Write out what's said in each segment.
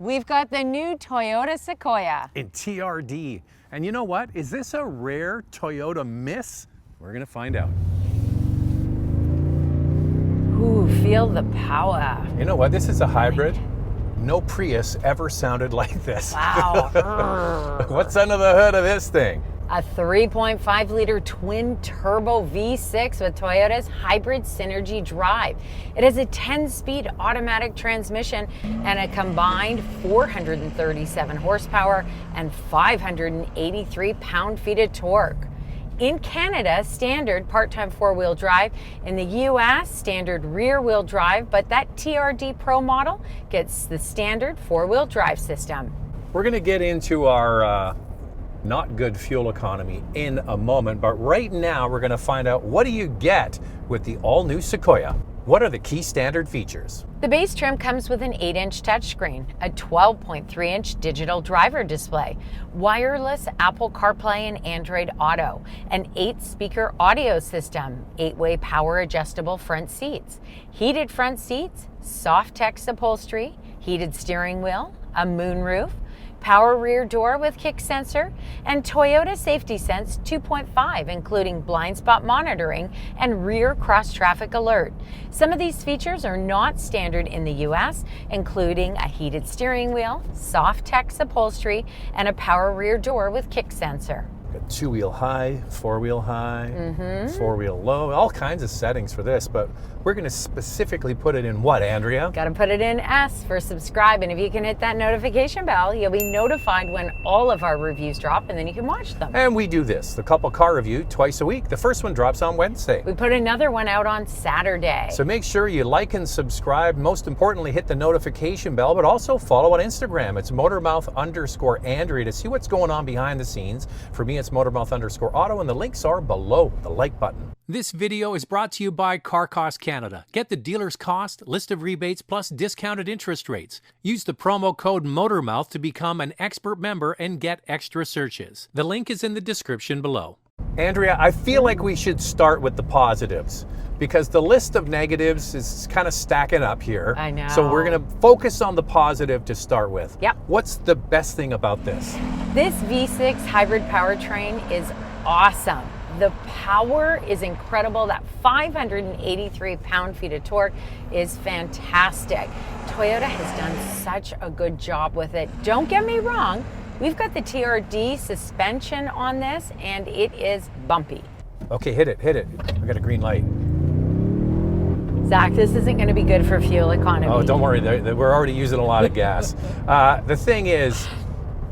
We've got the new Toyota Sequoia in TRD. And you know what? Is this a rare Toyota miss? We're gonna find out. Ooh, feel the power. You know what? This is a hybrid. No Prius ever sounded like this. Wow. What's under the hood of this thing? A 3.5-liter twin-turbo V6 with Toyota's hybrid Synergy drive. It has a 10-speed automatic transmission and a combined 437 horsepower and 583 pound-feet of torque. In Canada, standard part-time four-wheel drive. In the US, standard rear-wheel drive, but that TRD Pro model gets the standard four-wheel drive system. We're gonna get into our not good fuel economy in a moment, but right now we're gonna find out, what do you get with the all-new Sequoia? What are the key standard features? The base trim comes with an 8-inch touchscreen, a 12.3-inch digital driver display, wireless Apple Carplay and Android Auto, an 8-speaker audio system, 8-way power adjustable front seats, heated front seats, SoftTex upholstery, heated steering wheel, a moonroof, power rear door with kick sensor, and Toyota Safety Sense 2.5, including blind spot monitoring and rear cross traffic alert. Some of these features are not standard in the US, including a heated steering wheel, SoftTex upholstery, and a power rear door with kick sensor. Got two-wheel high, four-wheel high, four-wheel low, all kinds of settings for this, but we're going to specifically put it in what, Andrea? Got to put it in S for subscribe, and if you can hit that notification bell, you'll be notified when all of our reviews drop, and then you can watch them. And we do this, the couple car review, twice a week. The first one drops on Wednesday. We put another one out on Saturday. So make sure you like and subscribe. Most importantly, hit the notification bell, but also follow on Instagram. It's Motormouth_Andrea to see what's going on behind the scenes. For me, it's Motormouth_Auto, and the links are below the like button. This video is brought to you by Car Cost Canada. Get the dealer's cost, list of rebates, plus discounted interest rates. Use the promo code Motormouth to become an expert member and get extra searches. The link is in the description below. Andrea, I feel like we should start with the positives, because the list of negatives is kind of stacking up here. I know. So we're going to focus on the positive to start with. Yep. What's the best thing about this? This V6 hybrid powertrain is awesome. The power is incredible. That 583 pound-feet of torque is fantastic. Toyota has done such a good job with it. Don't get me wrong, we've got the TRD suspension on this, and it is bumpy. Okay, hit it, hit it. I got a green light. Zach, this isn't going to be good for fuel economy. Oh, don't worry, we're already using a lot of gas. The thing is,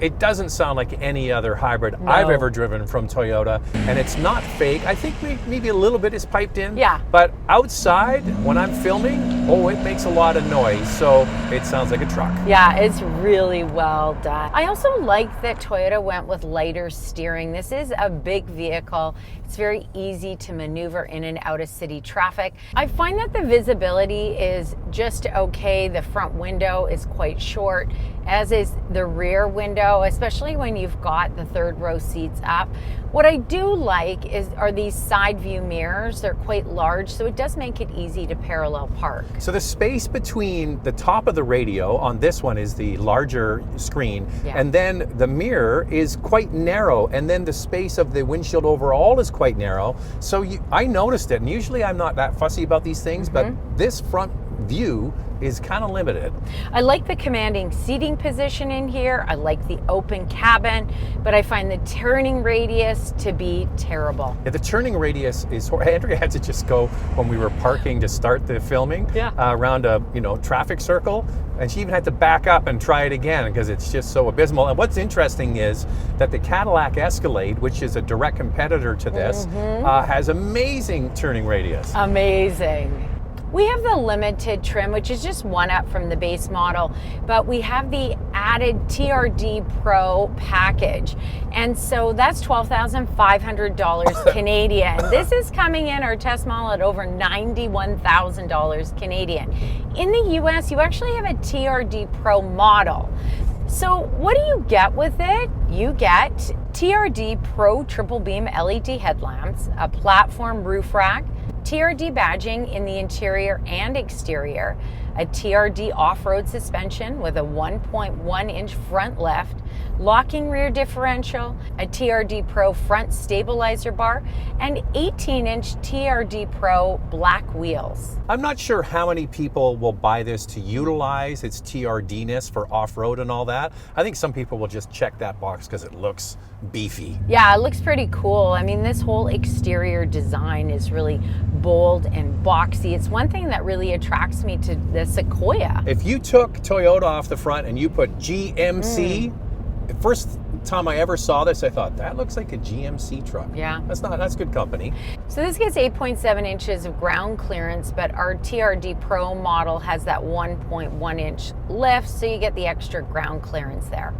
it doesn't sound like any other hybrid I've ever driven from Toyota, and it's not fake. I think maybe a little bit is piped in. Yeah. But outside, when I'm filming, it makes a lot of noise, so it sounds like a truck. Yeah, it's really well done. I also like that Toyota went with lighter steering. This is a big vehicle. It's very easy to maneuver in and out of city traffic. I find that the visibility is just okay. The front window is quite short, as is the rear window, especially when you've got the third row seats up. What I do like are these side view mirrors. They're quite large, so it does make it easy to parallel park. So the space between the top of the radio on this one is the larger screen, and then the mirror is quite narrow, and then the space of the windshield overall is quite narrow. So I noticed it, and usually I'm not that fussy about these things, but this front view is kind of limited. I like the commanding seating position in here. I like the open cabin, but I find the turning radius to be terrible. Yeah, the turning radius is, Andrea had to just go when we were parking to start the filming around a traffic circle, and she even had to back up and try it again because it's just so abysmal. And what's interesting is that the Cadillac Escalade, which is a direct competitor to this, has amazing turning radius. Amazing. We have the limited trim, which is just one up from the base model, but we have the added TRD Pro package. And so that's $12,500 Canadian. This is coming in our test model at over $91,000 Canadian. In the US, you actually have a TRD Pro model. So what do you get with it? You get TRD Pro triple beam LED headlamps, a platform roof rack, TRD badging in the interior and exterior, a TRD off-road suspension with a 1.1-inch front lift, locking rear differential, a TRD Pro front stabilizer bar, and 18-inch TRD Pro black wheels. I'm not sure how many people will buy this to utilize its TRD-ness for off-road and all that. I think some people will just check that box because it looks beefy. Yeah, it looks pretty cool. I mean, this whole exterior design is really bold and boxy. It's one thing that really attracts me to the Sequoia. If you took Toyota off the front and you put GMC, the first time I ever saw this, I thought, that looks like a GMC truck. Yeah. That's good company. So this gets 8.7 inches of ground clearance, but our TRD Pro model has that 1.1-inch lift, so you get the extra ground clearance there.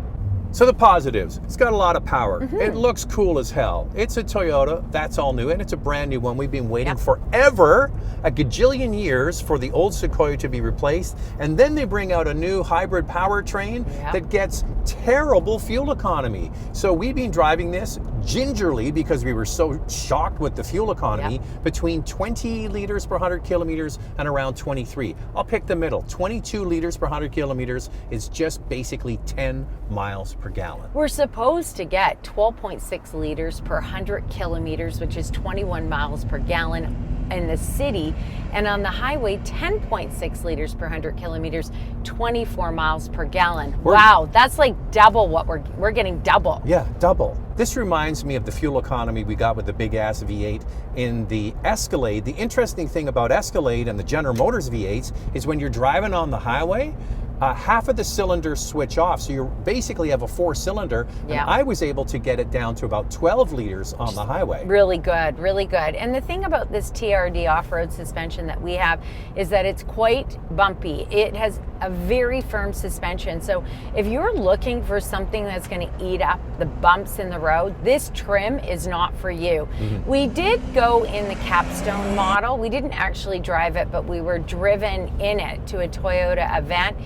So the positives, it's got a lot of power. It looks cool as hell. It's a Toyota, that's all new, and it's a brand new one. We've been waiting forever, a gajillion years, for the old Sequoia to be replaced, and then they bring out a new hybrid powertrain that gets terrible fuel economy. So we've been driving this gingerly because we were so shocked with the fuel economy, between 20 liters per 100 kilometers and around 23. I'll pick the middle. 22 liters per 100 kilometers is just basically 10 miles per gallon. We're supposed to get 12.6 liters per 100 kilometers, which is 21 miles per gallon in the city, and on the highway 10.6 liters per 100 kilometers, 24 miles per gallon. Wow, that's like double what we're getting double. Yeah, double. This reminds me of the fuel economy we got with the big ass V8 in the Escalade. The interesting thing about Escalade and the General Motors V8s is when you're driving on the highway, half of the cylinders switch off, so you basically have a 4-cylinder. And I was able to get it down to about 12 liters on the highway. Really good, really good. And the thing about this TRD off-road suspension that we have is that it's quite bumpy. It has a very firm suspension. So if you're looking for something that's going to eat up the bumps in the road, this trim is not for you. We did go in the Capstone model. We didn't actually drive it, but we were driven in it to a Toyota event.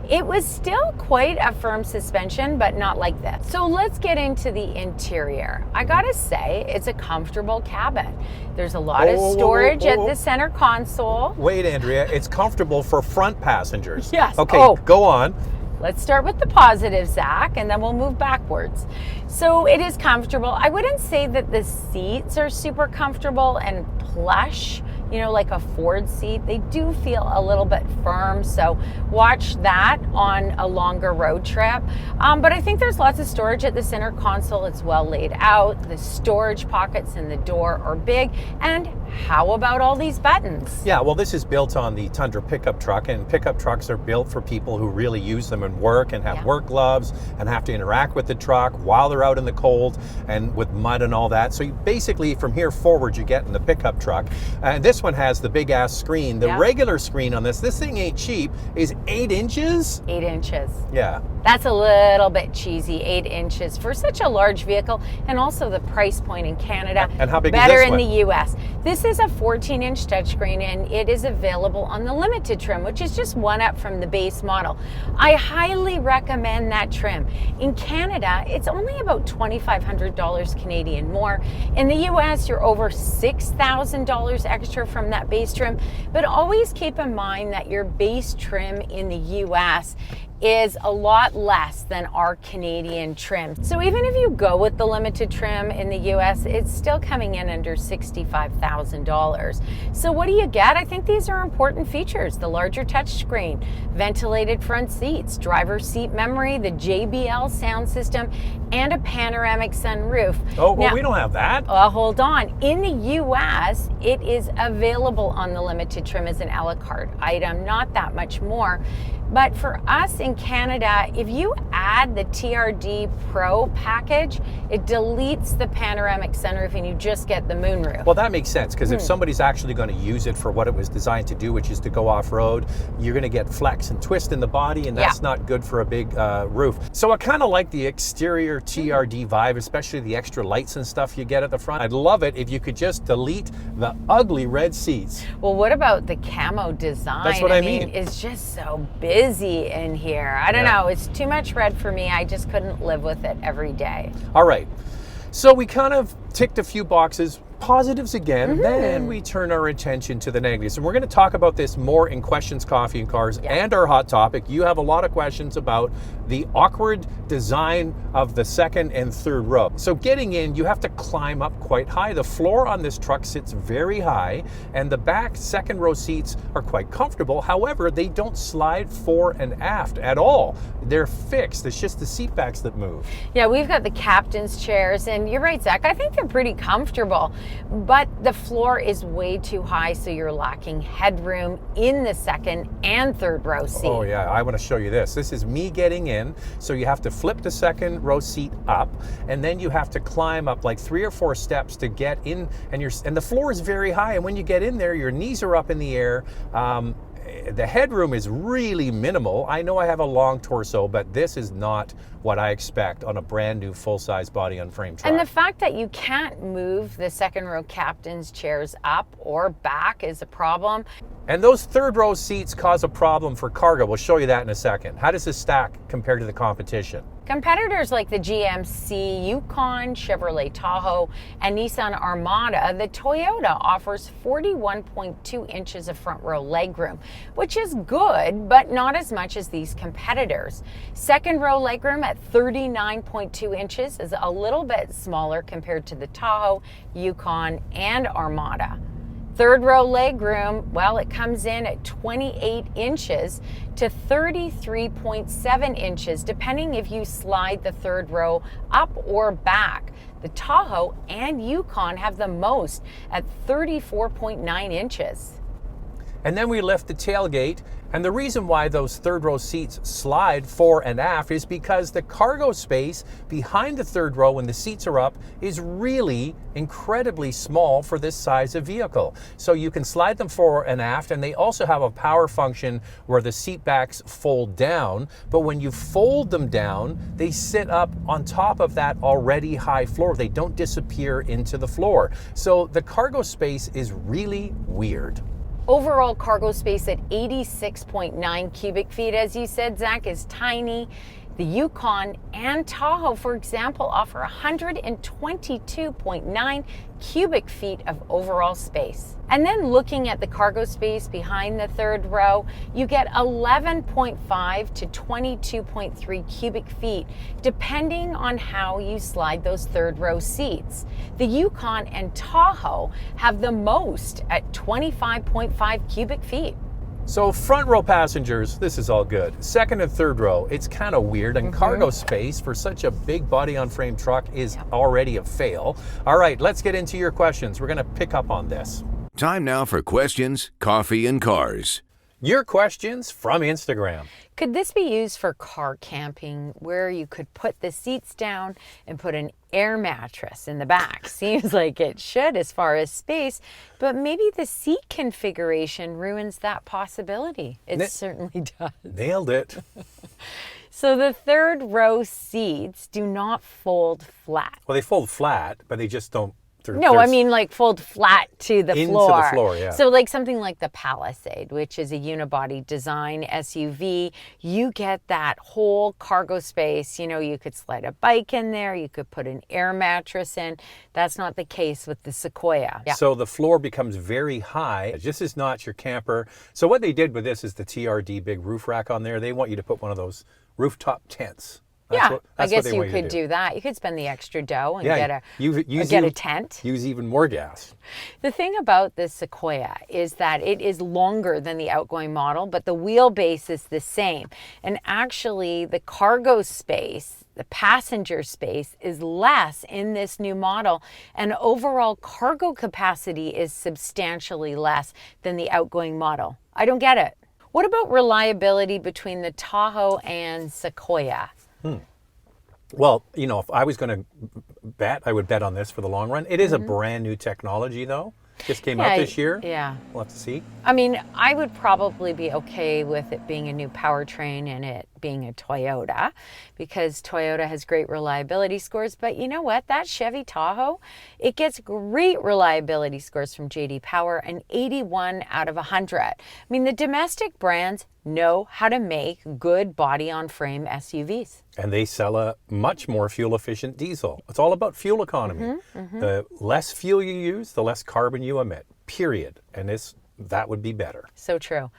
It was still quite a firm suspension, but not like this. So let's get into the interior. I gotta say, it's a comfortable cabin. There's a lot of storage at the center console. Wait, Andrea, it's comfortable for front passengers. Yes. Okay, go on. Let's start with the positive, Zach, and then we'll move backwards. So it is comfortable. I wouldn't say that the seats are super comfortable and plush, you know, like a Ford seat. They do feel a little bit firm, so watch that on a longer road trip. But I think there's lots of storage at the center console. It's well laid out. The storage pockets in the door are big. And how about all these buttons? Yeah, well, this is built on the Tundra pickup truck, and pickup trucks are built for people who really use them in work and have work gloves and have to interact with the truck while they're out in the cold and with mud and all that. So you basically, from here forward, you get in the pickup truck. And this one has the big ass screen. The regular screen on this thing ain't cheap, is 8 inches. 8 inches. Yeah. That's a little bit cheesy, 8 inches for such a large vehicle, and also the price point in Canada. And how big better is this in one? the US. This is a 14-inch touchscreen, and it is available on the limited trim, which is just one up from the base model. I highly recommend that trim. In Canada, it's only about $2,500 Canadian more. In the US, you're over $6,000 extra from that base trim, but always keep in mind that your base trim in the US is a lot less than our Canadian trim. So even if you go with the limited trim in the US, it's still coming in under $65,000. So what do you get? I think these are important features. The larger touchscreen, ventilated front seats, driver's seat memory, the JBL sound system, and a panoramic sunroof. Oh, well, we don't have that. Hold on. In the US, it is available on the limited trim as an a la carte item, not that much more. But for us in Canada, if you add the TRD Pro package, it deletes the panoramic sunroof and you just get the moonroof. Well, that makes sense, because if somebody's actually going to use it for what it was designed to do, which is to go off-road, you're going to get flex and twist in the body, and that's not good for a big roof. So I kind of like the exterior TRD vibe, especially the extra lights and stuff you get at the front. I'd love it if you could just delete the ugly red seats. Well, what about the camo design? That's what I mean. It's just so busy in here. I don't know. It's too much red for me. I just couldn't live with it every day. All right. So we kind of ticked a few boxes. positives again, then we turn our attention to the negatives. And we're going to talk about this more in Questions, Coffee, and Cars and our hot topic. You have a lot of questions about the awkward design of the second and third row. So getting in, you have to climb up quite high. The floor on this truck sits very high, and the back second row seats are quite comfortable. However, they don't slide fore and aft at all. They're fixed. It's just the seat backs that move. Yeah, we've got the captain's chairs, and you're right, Zach. I think they're pretty comfortable, but the floor is way too high, so you're lacking headroom in the second and third row seat. Oh yeah, I want to show you this. This is me getting in. So you have to flip the second row seat up, and then you have to climb up like 3 or 4 steps to get in, and the floor is very high. And when you get in there, your knees are up in the air. The headroom is really minimal. I know I have a long torso, but this is not what I expect on a brand new full-size body-on-frame truck. And the fact that you can't move the second row captain's chairs up or back is a problem. And those third row seats cause a problem for cargo. We'll show you that in a second. How does this stack compared to the competition? Competitors like the GMC Yukon, Chevrolet Tahoe, and Nissan Armada, the Toyota offers 41.2 inches of front row legroom, which is good, but not as much as these competitors. Second row legroom at 39.2 inches is a little bit smaller compared to the Tahoe, Yukon, and Armada. Third row legroom, well, it comes in at 28 inches to 33.7 inches, depending if you slide the third row up or back. The Tahoe and Yukon have the most at 34.9 inches. And then we lift the tailgate, and the reason why those third row seats slide fore and aft is because the cargo space behind the third row when the seats are up is really incredibly small for this size of vehicle. So you can slide them fore and aft, and they also have a power function where the seat backs fold down, but when you fold them down, they sit up on top of that already high floor. They don't disappear into the floor. So the cargo space is really weird. Overall cargo space at 86.9 cubic feet, as you said, Zach, is tiny. The Yukon and Tahoe, for example, offer 122.9 cubic feet of overall space. And then looking at the cargo space behind the third row, you get 11.5 to 22.3 cubic feet, depending on how you slide those third row seats. The Yukon and Tahoe have the most at 25.5 cubic feet. So front row passengers, this is all good. Second and third row, it's kind of weird, and cargo space for such a big body-on-frame truck is already a fail. All right, let's get into your questions. We're going to pick up on this. Time now for Questions, Coffee, and Cars. Your questions from Instagram. Could this be used for car camping, where you could put the seats down and put an air mattress in the back? Seems like it should as far as space, but maybe the seat configuration ruins that possibility. It certainly does. Nailed it. So the third row seats do not fold flat. Well, they fold flat, but they just don't. No, I mean like fold flat to the floor. Into the floor, yeah. So like something like the Palisade, which is a unibody design SUV, you get that whole cargo space. You know, you could slide a bike in there, you could put an air mattress in. That's not the case with the Sequoia. Yeah. So the floor becomes very high. This is not your camper. So what they did with this is the TRD big roof rack on there. They want you to put one of those rooftop tents. I guess you could do that. You could spend the extra dough and get a tent. Use even more gas. The thing about this Sequoia is that it is longer than the outgoing model, but the wheelbase is the same. And actually, the cargo space, the passenger space, is less in this new model, and overall cargo capacity is substantially less than the outgoing model. I don't get it. What about reliability between the Tahoe and Sequoia? Well, you know, if I was going to bet, I would bet on this for the long run. It is a brand new technology, though. Just came out this year. Yeah. We'll have to see. I mean, I would probably be okay with it being a new powertrain and it being a Toyota, because Toyota has great reliability scores. But you know what? That Chevy Tahoe, it gets great reliability scores from JD Power, an 81 out of 100. I mean, the domestic brands know how to make good body-on-frame SUVs. And they sell a much more fuel-efficient diesel. It's all about fuel economy. The less fuel you use, the less carbon you emit, period. And that would be better. So true.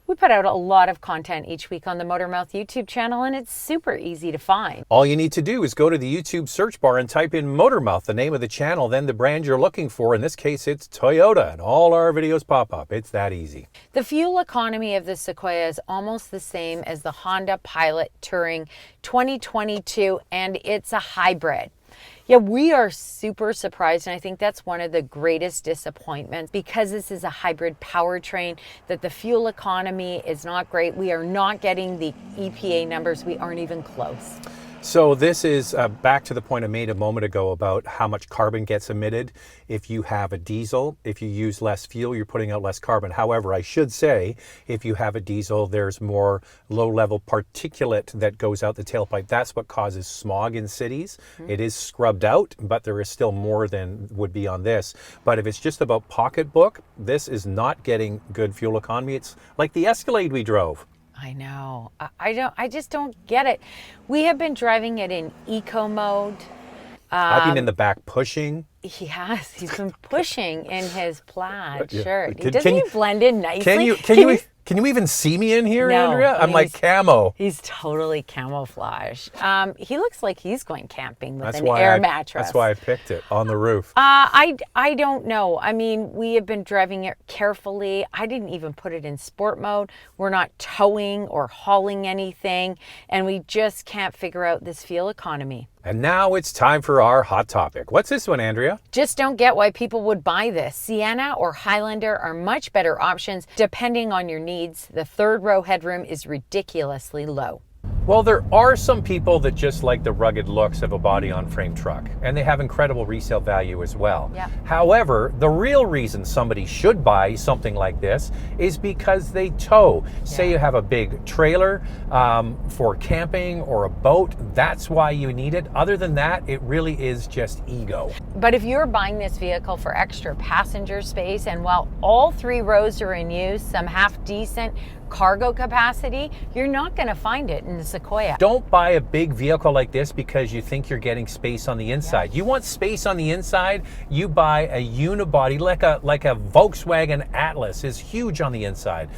We put out a lot of content each week on the Motormouth YouTube channel, and it's super easy to find. All you need to do is go to the YouTube search bar and type in Motormouth, the name of the channel, then the brand you're looking for. In this case, it's Toyota, and all our videos pop up. It's that easy. The fuel economy of the Sequoia is almost the same as the Honda Pilot Touring 2022, and it's a hybrid. Yeah, we are super surprised, and I think that's one of the greatest disappointments, because this is a hybrid powertrain, that the fuel economy is not great. We are not getting the EPA numbers. We aren't even close. So this is back to the point I made a moment ago about how much carbon gets emitted if you have a diesel. If you use less fuel, you're putting out less carbon. However, I should say, if you have a diesel, there's more low-level particulate that goes out the tailpipe. That's what causes smog in cities. It is scrubbed out, but there is still more than would be on this. But if it's just about pocketbook, this is not getting good fuel economy. It's like the Escalade we drove. I know. I just don't get it. We have been driving it in eco mode. I've been in the back pushing. He has. He's been pushing in his plaid Yeah. shirt. Can Doesn't you- he blend in nicely? Can you even see me in here, No, Andrea? I'm like he's- camo. He's totally camouflage. He looks like he's going camping with That's an why air mattress. That's why I picked it on the roof. I don't know. I mean, we have been driving it carefully. I didn't even put it in sport mode. We're not towing or hauling anything, and we just can't figure out this fuel economy. And now it's time for our hot topic. What's this one, Andrea? Just don't get why people would buy this. Sienna or Highlander are much better options depending on your needs. The third row headroom is ridiculously low. Well, there are some people that just like the rugged looks of a body-on-frame truck, and they have incredible resale value as well. Yeah. However, the real reason somebody should buy something like this is because they tow. Say you have a big trailer for camping or a boat, that's why you need it. Other than that, it really is just ego. But if you're buying this vehicle for extra passenger space, and while all three rows are in use, some half-decent cargo capacity, you're not going to find it in the Sequoia. Don't buy a big vehicle like this because you think you're getting space on the inside. You want space on the inside, you buy a unibody like a Volkswagen Atlas is huge on the inside.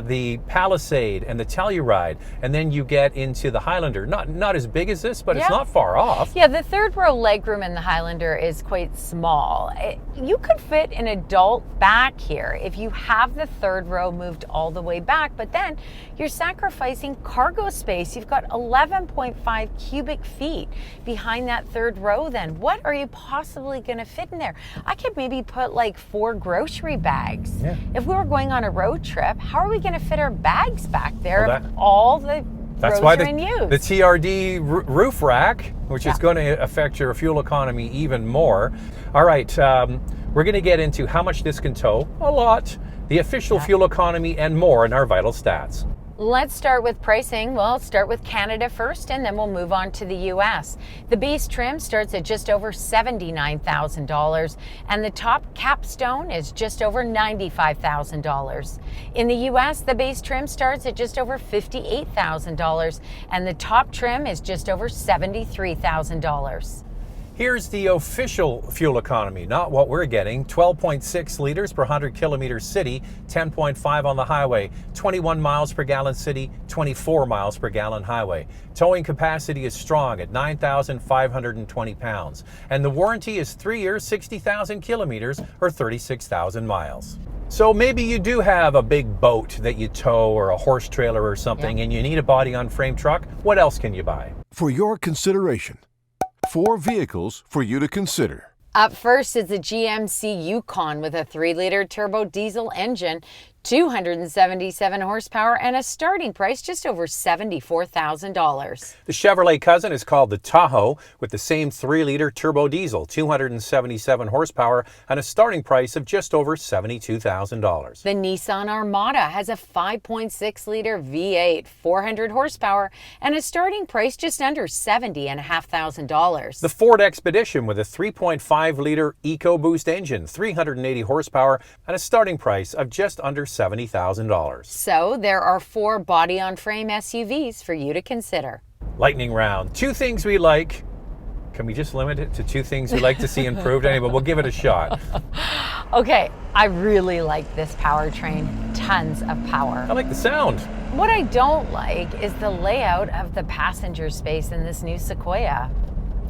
The Palisade and the Telluride, and then you get into the Highlander. Not as big as this, but it's not far off. Yeah, the third row legroom in the Highlander is quite small. You could fit an adult back here if you have the third row moved all the way back, but then you're sacrificing cargo space. You've got 11.5 cubic feet behind that third row then. What are you possibly going to fit in there? I could maybe put like 4 grocery bags. Yeah. If we were going on a road trip, how are we going to fit our bags back there Well, if all the That's rows why are in use? the TRD roof rack, which is going to affect your fuel economy even more. All right, we're going to get into how much this can tow, a lot, the official fuel economy, and more in our vital stats. Let's start with pricing. Well, let's start with Canada first, and then we'll move on to the US. The base trim starts at just over $79,000, and the top capstone is just over $95,000. In the US, the base trim starts at just over $58,000, and the top trim is just over $73,000. Here's the official fuel economy, not what we're getting. 12.6 liters per 100 kilometers city, 10.5 on the highway, 21 miles per gallon city, 24 miles per gallon highway. Towing capacity is strong at 9,520 pounds. And the warranty is 3 years, 60,000 kilometers, or 36,000 miles. So maybe you do have a big boat that you tow or a horse trailer or something, and you need a body-on-frame truck. What else can you buy? For your consideration, 4 vehicles for you to consider. Up first is the GMC Yukon with a 3-liter turbo diesel engine, 277 horsepower, and a starting price just over $74,000. The Chevrolet cousin is called the Tahoe, with the same 3-liter turbo diesel, 277 horsepower, and a starting price of just over $72,000. The Nissan Armada has a 5.6-liter V8, 400 horsepower, and a starting price just under $70,500. The Ford Expedition with a 3.5-liter EcoBoost engine, 380 horsepower, and a starting price of just under $70,000. So there are 4 body-on-frame SUVs for you to consider. Lightning round. 2 things we like. Can we just limit it to 2 things we like to see improved? Anyway, we'll give it a shot. Okay, I really like this powertrain. Tons of power. I like the sound. What I don't like is the layout of the passenger space in this new Sequoia.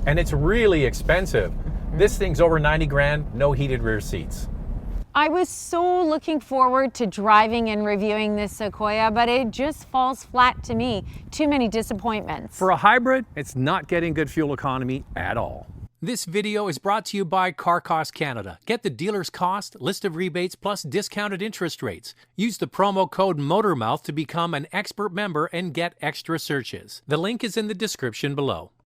And it's really expensive. This thing's over 90 grand, no heated rear seats. I was so looking forward to driving and reviewing this Sequoia, but it just falls flat to me. Too many disappointments. For a hybrid, it's not getting good fuel economy at all. This video is brought to you by Car Cost Canada. Get the dealer's cost, list of rebates, plus discounted interest rates. Use the promo code Motormouth to become an expert member and get extra searches. The link is in the description below.